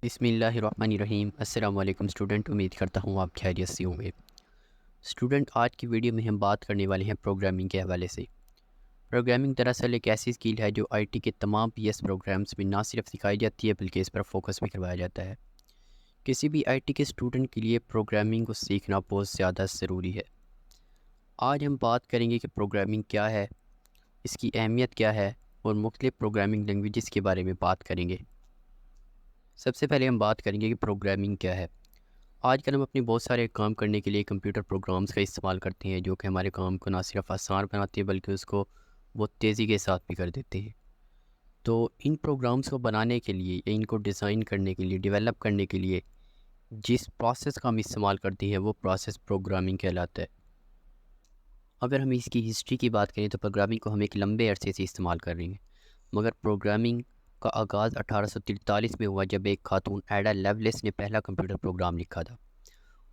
बिस्मिल्लाहिर्रहमानिर्रहीम। अस्सलाम वालेकुम स्टूडेंट, उम्मीद करता हूँ आप खैरियत से होंगे। स्टूडेंट, आज की वीडियो में हम बात करने वाले हैं प्रोग्रामिंग के हवाले से। प्रोग्रामिंग दरअसल एक ऐसी स्किल है जो आईटी के तमाम पीएस प्रोग्राम्स में ना सिर्फ सिखाई जाती है बल्कि इस पर फोकस भी करवाया जाता है। किसी भी आईटी के स्टूडेंट के लिए प्रोग्रामिंग को सीखना बहुत ज़्यादा ज़रूरी है। आज हम बात करेंगे कि प्रोग्रामिंग क्या है, इसकी अहमियत क्या है और मुख्तलिफ प्रोग्रामिंग लैंग्वेजेस के बारे में बात करेंगे। सबसे पहले हम बात करेंगे कि प्रोग्रामिंग क्या है। आजकल हम अपने बहुत सारे काम करने के लिए कंप्यूटर प्रोग्राम्स का इस्तेमाल करते हैं जो कि हमारे काम को ना सिर्फ आसान बनाते हैं बल्कि उसको बहुत तेज़ी के साथ भी कर देते हैं। तो इन प्रोग्राम्स को बनाने के लिए या इनको डिज़ाइन करने के लिए, डेवलप करने के लिए जिस प्रोसेस का हम इस्तेमाल करते हैं वो प्रोसेस प्रोग्रामिंग कहलाता है। अगर हम इसकी हिस्ट्री की बात करें तो प्रोग्रामिंग को हम एक लंबे अरसे से इस्तेमाल कर रहे हैं, मगर प्रोग्रामिंग का आगाज़ 1843 में हुआ जब एक खातून एडा लवलेस ने पहला कंप्यूटर प्रोग्राम लिखा था।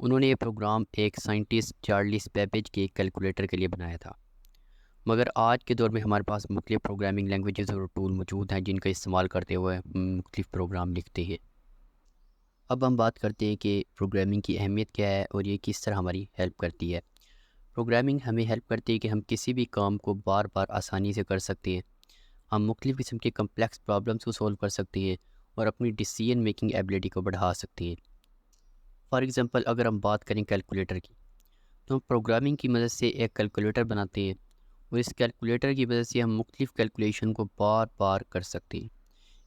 उन्होंने ये प्रोग्राम एक साइंटिस्ट चार्ल्स बेबेज के कैलकुलेटर के लिए बनाया था। मगर आज के दौर में हमारे पास मुख्तलिफ प्रोग्रामिंग लैंग्वेजेस और टूल मौजूद हैं जिनका इस्तेमाल करते हुए मुख्तलिफ प्रोग्राम लिखते हैं। अब हम बात करते हैं कि प्रोग्रामिंग की अहमियत क्या है और ये किस तरह हमारी हेल्प करती है। प्रोग्रामिंग हमें हेल्प करती है कि हम किसी भी काम को बार बार आसानी से कर सकते हैं। हम मुख्तलिफ किस्म के कम्प्लेक्स प्रॉब्लम्स को सॉल्व कर सकते हैं और अपनी डिसीजन मेकिंग एबिलिटी को बढ़ा सकते हैं। फॉर एग्ज़ाम्पल, अगर हम बात करें कैलकुलेटर की, तो हम प्रोग्रामिंग की मदद से एक कैलकुलेटर बनाते हैं और इस कैलकुलेटर की मदद से हम मुख्तलिफ़ कैलकुलेशन को बार बार कर सकते हैं।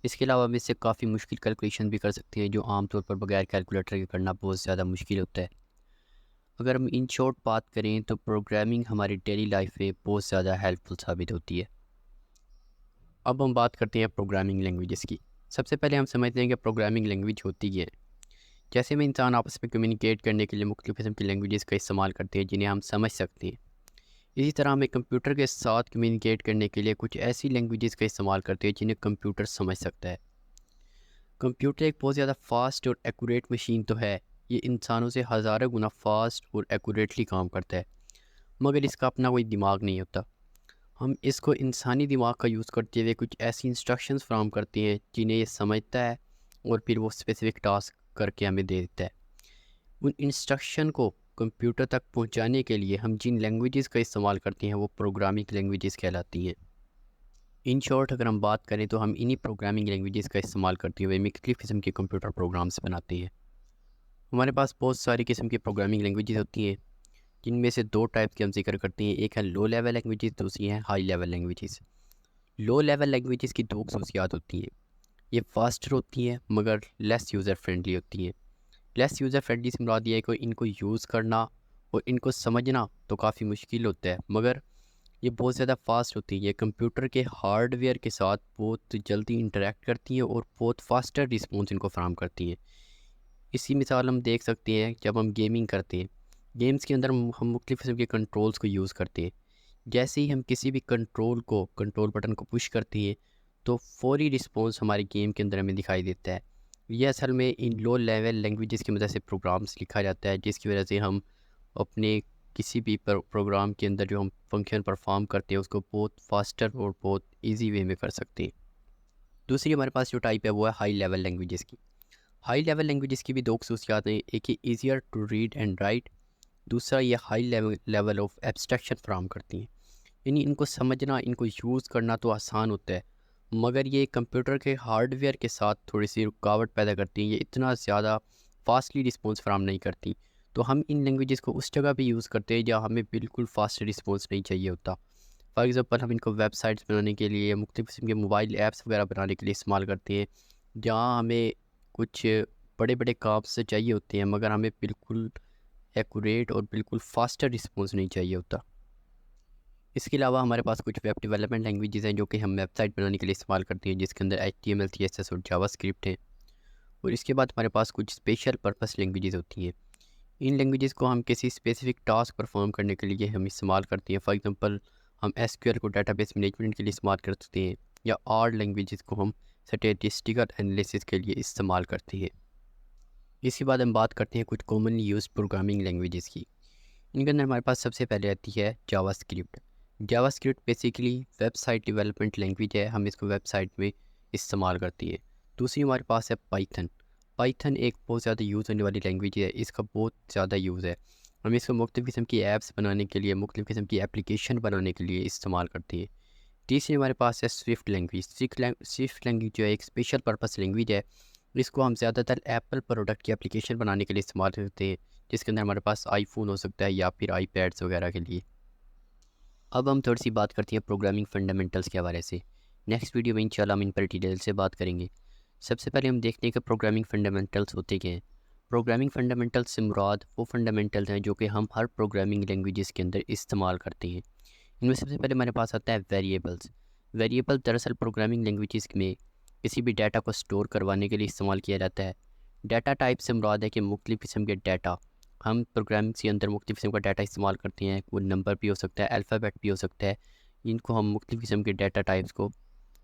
इसके अलावा हम इससे काफ़ी मुश्किल कैलकुलेशन भी कर सकते हैं जो आमतौर पर बगैर कैलकुलेटर के करना बहुत ज़्यादा मुश्किल होता है। अगर हम इन शॉर्ट बात करें तो प्रोग्रामिंग हमारी डेली लाइफ में बहुत ज़्यादा हेल्पफुल साबित होती है। अब हम बात करते हैं प्रोग्रामिंग लैंग्वेजेस की। सबसे पहले हम समझते हैं कि प्रोग्रामिंग लैंग्वेज होती क्या है। जैसे में इंसान आपस में कम्युनिकेट करने के लिए मुख्तलिफ़ किस्म की लैंग्वेजेस का इस्तेमाल करते हैं जिन्हें हम समझ सकते हैं, इसी तरह हमें कंप्यूटर के साथ कम्युनिकेट करने के लिए कुछ ऐसी लैंग्वेजेस का इस्तेमाल करते हैं जिन्हें कंप्यूटर समझ सकता है। कंप्यूटर एक बहुत ज़्यादा फास्ट और एक्यूरेट मशीन तो है, ये इंसानों से हज़ारों गुना फास्ट और एक्यूरेटली काम करता है, मगर इसका अपना कोई दिमाग नहीं होता। हम इसको इंसानी दिमाग का यूज़ करते हुए कुछ ऐसी इंस्ट्रक्शंस फ्राहम करते हैं जिन्हें ये समझता है और फिर वो स्पेसिफिक टास्क करके हमें दे देता है। उन इंस्ट्रक्शन को कंप्यूटर तक पहुंचाने के लिए हम जिन लैंग्वेजेस का इस्तेमाल करते हैं वो प्रोग्रामिंग लैंग्वेजेस कहलाती हैं। इन शॉर्ट अगर हम बात करें तो हम इन्हीं प्रोग्रामिंग लैंग्वेजेस का इस्तेमाल करते हुए मुख्तलिफ़ किस्म के कंप्यूटर प्रोग्राम्स बनाते हैं। हमारे पास बहुत सारी किस्म की प्रोग्रामिंग लैंग्वेजेस होती हैं जिनमें से दो टाइप के हम जिक्र करते हैं। एक है लो लेवल लैंग्वेजेस, दूसरी है high level languages. Low level languages की दो खसूसियात होती हैं। ये फास्टर होती हैं मगर लेस यूज़र फ्रेंडली होती हैं। लेस यूज़र फ्रेंडली से मुराद ये है कि इनको यूज़ करना और इनको समझना तो काफ़ी मुश्किल होता है, मगर ये बहुत ज़्यादा फास्ट होती है। ये कंप्यूटर के हार्डवेयर के साथ बहुत जल्दी इंटरेक्ट करती हैं और बहुत फास्टर रिस्पॉन्स इनको फराहम करती हैं। इसी मिसाल हम देख सकते हैं जब हम गेमिंग करते हैं। गेम्स के अंदर हम मुख्तलिफ़ किस्म के कंट्रोल्स को यूज़ करते हैं। जैसे ही हम किसी भी कंट्रोल बटन को पुश करते हैं तो फौरी रिस्पॉन्स हमारे गेम के अंदर हमें दिखाई देता है। ये असल में इन लो लेवल लैंग्वेजेस की मदद से प्रोग्राम्स लिखा जाता है जिसकी वजह से हम अपने किसी भी प्रोग्राम के अंदर जो हम फंक्शन परफॉर्म करते हैं उसको बहुत फास्टर और बहुत इजी वे में कर सकते हैं। दूसरी हमारे पास जो टाइप है वो है हाई लेवल लैंग्वेजेस की। हाई लेवल लैंग्वेजेस की भी दो खसूसियात हैं। एक ही easier to read and write, दूसरा ये हाई लेवल ऑफ एब्स्ट्रैक्शन फ्राहम करती हैं। यानी इनको समझना, इनको यूज़ करना तो आसान होता है, मगर ये कंप्यूटर के हार्डवेयर के साथ थोड़ी सी रुकावट पैदा करती हैं। ये इतना ज़्यादा फास्टली रिस्पॉन्स फराहम नहीं करती। तो हम इन लैंग्वेजेस को उस जगह पे यूज़ करते हैं जहाँ हमें बिल्कुल फास्ट रिस्पॉन्स नहीं चाहिए होता। फॉर एग्ज़ाम्पल, हम इनको वेबसाइट्स बनाने के लिए, मुख्तलिफ़ किस्म के मोबाइल ऐप्स वगैरह बनाने के लिए इस्तेमाल करते हैं जहाँ हमें कुछ बड़े बड़े काम से चाहिए होते हैं मगर हमें बिल्कुल एक्यूरेट और बिल्कुल फास्टर रिस्पॉन्स नहीं चाहिए होता। इसके अलावा हमारे पास कुछ वेब डेवलपमेंट लैंग्वेजेस हैं जो कि हम वेबसाइट बनाने के लिए इस्तेमाल करते हैं जिसके अंदर HTML, CSS और जावास्क्रिप्ट है। और इसके बाद हमारे पास कुछ स्पेशल पर्पस लैंग्वेजेस होती हैं। इन लैंग्वेजेस को हम किसी स्पेसिफिक टास्क परफॉर्म करने के लिए हम इस्तेमाल करते हैं। फॉर एग्जांपल, हम SQL को डेटाबेस मैनेजमेंट के लिए इस्तेमाल कर सकते हैं या R लैंग्वेजेस को हम स्टैटिस्टिकल एनालिसिस के लिए इस्तेमाल करते हैं। इसके बाद हम बात करते हैं कुछ कॉमनली यूज्ड प्रोग्रामिंग लैंग्वेजेस की। इनके अंदर हमारे पास सबसे पहले आती है JavaScript. JavaScript basically website development language है, हम इसको वेबसाइट में इस्तेमाल करती है। दूसरी हमारे पास है पाइथन। पाइथन एक बहुत ज़्यादा यूज़ होने वाली लैंग्वेज है, इसका बहुत ज़्यादा यूज़ है। हम इसको मुख्तलिफ़ किस्म की ऐप्स बनाने के लिए, मुख्तलिफ़ किस्म की एप्लीकेशन बनाने के लिए इस्तेमाल करते हैं। तीसरी हमारे पास है स्विफ्ट लैंग्वेज। स्विफ्ट लैंग्वेज जो है एक स्पेशल पर्पस लैंग्वेज है। इसको हम ज़्यादातर एप्पल प्रोडक्ट की एप्लीकेशन बनाने के लिए इस्तेमाल करते हैं, जिसके अंदर हमारे पास आईफोन हो सकता है या फिर आईपैड्स वगैरह के लिए। अब हम थोड़ी सी बात करते हैं प्रोग्रामिंग फंडामेंटल्स के हवाले से। नेक्स्ट वीडियो में इंशाल्लाह हम इन पर डिटेल से बात करेंगे। सबसे पहले हम देखते हैं कि प्रोग्रामिंग फंडामेंटल्स होते क्या हैं। प्रोग्रामिंग फंडामेंटल्स से मुराद वो फंडामेंटल्स हैं जो कि हम हर प्रोग्रामिंग लैंग्वेजेस के अंदर इस्तेमाल करते हैं। इनमें सबसे पहले हमारे पास आता है वेरिएबल्स। वेरिएबल दरअसल प्रोग्रामिंग लैंग्वेजेस में किसी भी डाटा को स्टोर करवाने के लिए इस्तेमाल किया जाता है। डाटा टाइप से मुराद है कि मुख्तलिफ़ किस्म के डाटा हम प्रोग्रामिंग के अंदर मुख्तलिफ़ किस्म का डाटा इस्तेमाल करते हैं। वो नंबर भी हो सकता है, अल्फ़ाबेट भी हो सकता है। इनको हम मुख्तलिफ़ किस्म के डाटा टाइप्स को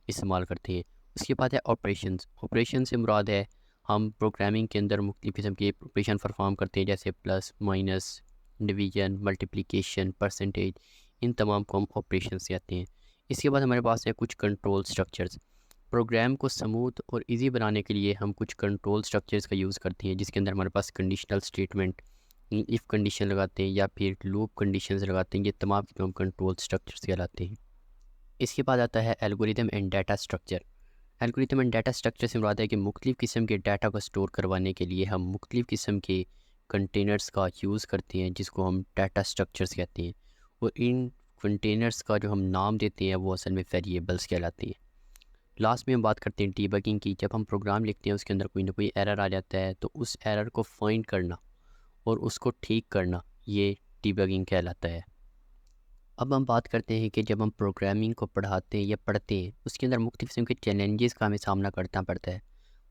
इस्तेमाल करते हैं। उसके बाद है ऑपरेशंस। ऑपरेशन से मुराद है हम प्रोग्रामिंग के अंदर मुख्तलिफ़ किस्म के ऑपरेशन परफॉर्म करते हैं, जैसे plus, minus, division, multiplication, percentage. इन तमाम को हम ऑपरेशंस कहते हैं। इसके बाद हमारे पास है कुछ कंट्रोल स्ट्रक्चर्स। प्रोग्राम को स्मूथ और इजी बनाने के लिए हम कुछ कंट्रोल स्ट्रक्चर्स का यूज़ करते हैं, जिसके अंदर हमारे पास कंडीशनल स्टेटमेंट, इफ़ कंडीशन लगाते हैं या फिर लूप कंडीशंस लगाते हैं। ये तमाम को हम कंट्रोल स्ट्रक्चर्स कहलाते हैं। इसके बाद आता है algorithm and data structure. Algorithm and data structure से मुराद है कि मुख्तलिफ़ किस्म के डाटा को स्टोर करवाने के लिए हम मुख्तलिफ़ किस्म के कंटेनर्स का यूज़ करते हैं, जिसको हम डाटा स्ट्रक्चर्स कहते हैं। और इन कंटेनर्स का जो हम नाम देते हैं वो असल में वेरिएबल्स कहलाते हैं। लास्ट में हम बात करते हैं डीबगिंग की। जब हम प्रोग्राम लिखते हैं उसके अंदर कोई ना कोई एरर आ जाता है, तो उस एरर को फाइंड करना और उसको ठीक करना, ये डीबगिंग कहलाता है। अब हम बात करते हैं कि जब हम प्रोग्रामिंग को पढ़ाते हैं या पढ़ते हैं, उसके अंदर मुख्तलिफ़ किस्म के चैलेंजेस का हमें सामना करना पड़ता है।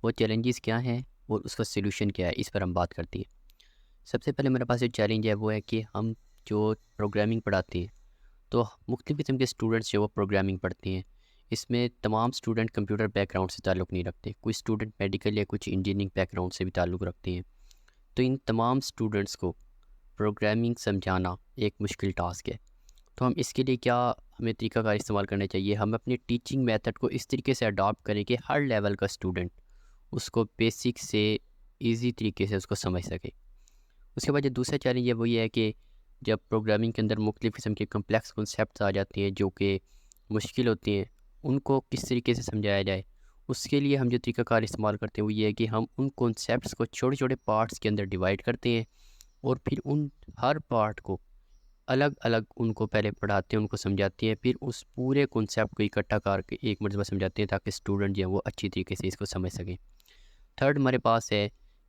वो चैलेंजेस क्या हैं और उसका सलूशन क्या है, इस पर हम बात करते हैं। सबसे पहले मेरे पास जो चैलेंज है वो है कि हम जो प्रोग्रामिंग पढ़ाते हैं, तो मुख्तलिफ़ किस्म के स्टूडेंट्स जो वो प्रोग्रामिंग पढ़ते हैं। इसमें तमाम स्टूडेंट कंप्यूटर बैकग्राउंड से ताल्लुक़ नहीं रखते। कुछ स्टूडेंट मेडिकल या कुछ इंजीनियरिंग बैकग्राउंड से भी ताल्लुक़ रखते हैं। तो इन तमाम स्टूडेंट्स को प्रोग्रामिंग समझाना एक मुश्किल टास्क है। तो हम इसके लिए क्या हमें तरीक़ाकार इस्तेमाल करना चाहिए, हम अपने टीचिंग मेथड को इस तरीके से अडॉप्ट करें कि हर लेवल का स्टूडेंट उसको बेसिक से ईज़ी तरीके से उसको समझ सके। उसके बाद जो दूसरा चैलेंज है वो ये है कि जब प्रोग्रामिंग के अंदर मुख्तलिफ़ किस्म के कम्प्लेक्स कॉन्सेप्ट्स आ जाते हैं जो कि मुश्किल होती हैं, उनको किस तरीके से समझाया जाए। उसके लिए हम जो तरीक़ाकार इस्तेमाल करते हैं वो ये है कि हम उन कॉन्सेप्ट्स को छोटे छोटे पार्ट्स के अंदर डिवाइड करते हैं और फिर उन हर पार्ट को अलग अलग उनको पहले पढ़ाते हैं, उनको समझाते हैं, फिर उस पूरे कॉन्सेप्ट को इकट्ठा करके एक मरतबा समझाते हैं ताकि स्टूडेंट जो है वो अच्छी तरीके से इसको समझ सकें। थर्ड हमारे पास है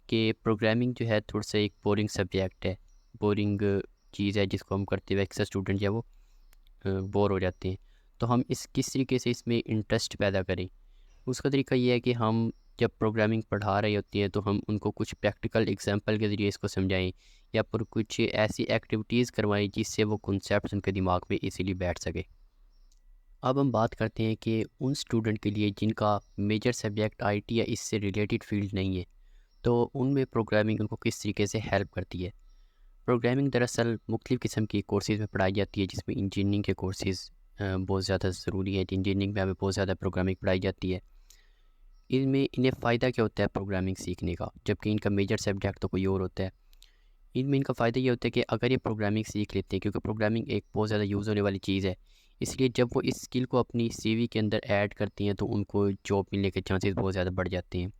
कि प्रोग्रामिंग जो है थोड़ा सा एक बोरिंग सब्जेक्ट है, बोरिंग चीज़ है जिसको हम करते हुए अक्सर स्टूडेंट जो है वो बोर हो जाते हैं। तो हम इस किस तरीके से इसमें इंटरेस्ट पैदा करें, उसका तरीका ये है कि हम जब प्रोग्रामिंग पढ़ा रहे होती हैं तो हम उनको कुछ प्रैक्टिकल एग्जांपल के ज़रिए इसको समझाएं या फिर कुछ ऐसी एक्टिविटीज़ करवाएं जिससे वो कॉन्सेप्ट्स उनके दिमाग में इजीली बैठ सके। अब हम बात करते हैं कि उन स्टूडेंट के लिए जिनका मेजर सब्जेक्ट आईटी या इससे रिलेटेड फील्ड नहीं है, तो उनमें प्रोग्रामिंग उनको किस तरीके से हेल्प करती है। प्रोग्रामिंग दरअसल मुख्तलिफ़ किस्म की कोर्सेज़ में पढ़ाई जाती है, जिसमें इंजीनियरिंग के कोर्सेज़ बहुत ज़्यादा ज़रूरी है। इंजीनियरिंग में हमें बहुत ज़्यादा प्रोग्रामिंग पढ़ाई जाती है। इनमें इन्हें फ़ायदा क्या होता है प्रोग्रामिंग सीखने का, जबकि इनका मेजर सब्जेक्ट तो कोई और होता है। इनमें इनका फ़ायदा ये होता है कि अगर ये प्रोग्रामिंग सीख लेते हैं, क्योंकि प्रोग्रामिंग एक बहुत ज़्यादा यूज़ होने वाली चीज़ है, इसलिए जब वो इस स्किल को अपनी सीवी के अंदर ऐड करती हैं तो उनको जॉब मिलने के चांसेस बहुत ज़्यादा बढ़ जाते हैं।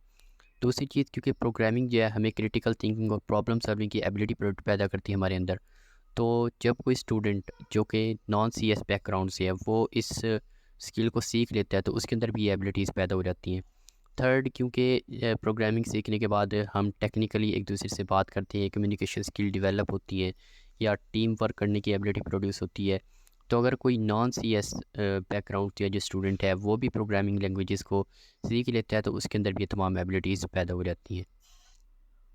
दूसरी चीज़, क्योंकि प्रोग्रामिंग जो है हमें क्रिटिकल थिंकिंग और प्रॉब्लम सॉल्विंग की एबिलिटी पैदा करती है हमारे अंदर। तो जब कोई स्टूडेंट जो कि नॉन सीएस बैकग्राउंड से है वो इस स्किल को सीख लेता है तो उसके अंदर भी ये एबिलिटीज़ पैदा हो जाती हैं। थर्ड, क्योंकि प्रोग्रामिंग सीखने के बाद हम टेक्निकली एक दूसरे से बात करते हैं, कम्युनिकेशन स्किल डेवलप होती है या टीम वर्क करने की एबिलिटी प्रोड्यूस होती है। तो अगर कोई नॉन सीएस बैकग्राउंड या जो स्टूडेंट है वो भी प्रोग्रामिंग लैंग्वेजेस को सीख लेता है तो उसके अंदर भी ये तमाम एबिलिटीज़ पैदा हो जाती हैं।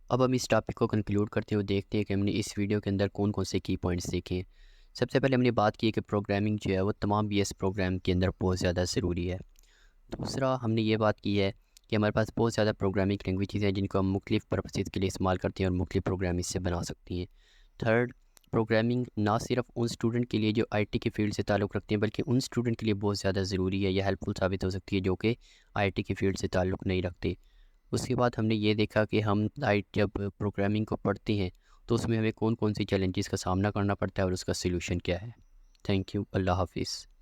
अब हम इस टॉपिक को कंक्लूड करते हुए देखते हैं कि हमने इस वीडियो के अंदर कौन कौन से की पॉइंट्स देखे हैं। सबसे पहले हमने बात की है कि प्रोग्रामिंग जो है वो तमाम बीएस प्रोग्राम के अंदर बहुत ज़्यादा ज़रूरी है। दूसरा, हमने ये बात की है कि हमारे पास बहुत ज़्यादा प्रोग्रामिंग लैंग्वेजेस हैं जिनको हम मुख्तलिफ़ पर्पसेस के लिए इस्तेमाल करते हैं और मुख्तलिफ़ प्रोग्राम इससे बना सकती हैं। थर्ड, प्रोग्रामिंग ना सिर्फ उन स्टूडेंट के लिए जो आईटी के फील्ड से ताल्लुक़ रखते हैं, बल्कि उन स्टूडेंट के लिए बहुत ज़्यादा ज़रूरी है या हेल्पफुल साबित हो सकती है जो कि आईटी की फ़ील्ड से ताल्लुक़ नहीं रखते। उसके बाद हमने ये देखा कि हम जब प्रोग्रामिंग को पढ़ते हैं तो उसमें हमें कौन कौन सी चैलेंजेस का सामना करना पड़ता है और उसका सलूशन क्या है। Thank you. अल्लाह हाफिज़।